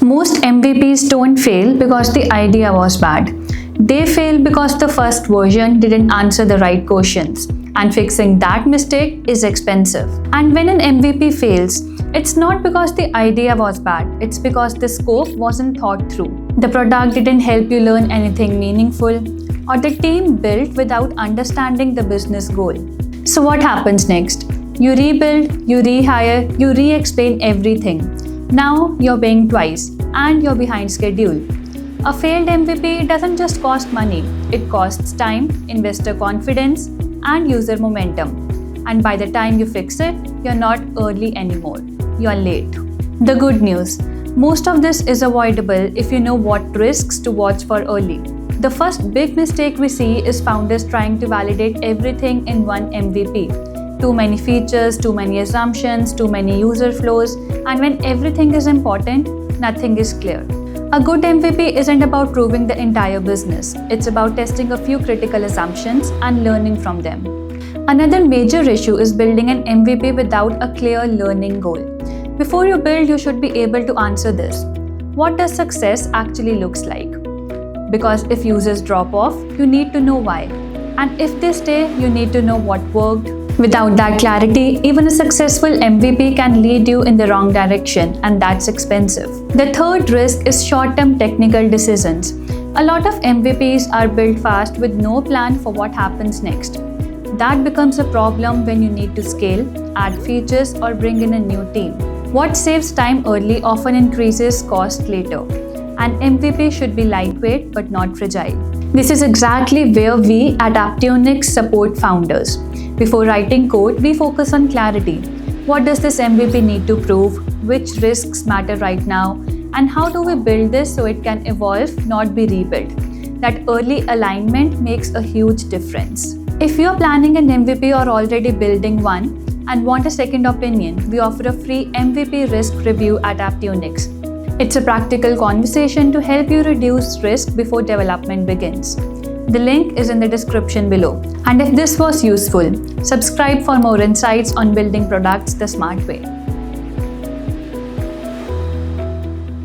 Most MVPs don't fail because the idea was bad. They fail because the first version didn't answer the right questions, and fixing that mistake is expensive. And when an MVP fails, it's not because the idea was bad, it's because the scope wasn't thought through. The product didn't help you learn anything meaningful, or the team built without understanding the business goal. So what happens next? You rebuild, you rehire, you re-explain everything. Now you're paying twice and you're behind schedule. A failed MVP doesn't just cost money, it costs time, investor confidence, and user momentum. And by the time you fix it, you're not early anymore, you're late. The good news: most of this is avoidable if you know what risks to watch for early. The first big mistake we see is founders trying to validate everything in one MVP. Too many features, too many assumptions, too many user flows, and when everything is important, nothing is clear. A good MVP isn't about proving the entire business. It's about testing a few critical assumptions and learning from them. Another major issue is building an MVP without a clear learning goal. Before you build, you should be able to answer this. What does success actually looks like? Because if users drop off, you need to know why. And if they stay, you need to know what worked. Without that clarity, even a successful MVP can lead you in the wrong direction, and that's expensive. The third risk is short-term technical decisions. A lot of MVPs are built fast with no plan for what happens next. That becomes a problem when you need to scale, add features, or bring in a new team. What saves time early often increases cost later. An MVP should be lightweight but not fragile. This is exactly where we at Apteonyx support founders. Before writing code, we focus on clarity. What does this MVP need to prove? Which risks matter right now? And how do we build this so it can evolve, not be rebuilt? That early alignment makes a huge difference. If you're planning an MVP or already building one and want a second opinion, we offer a free MVP risk review at Apteonyx. It's a practical conversation to help you reduce risk before development begins. The link is in the description below. And if this was useful, subscribe for more insights on building products the smart way.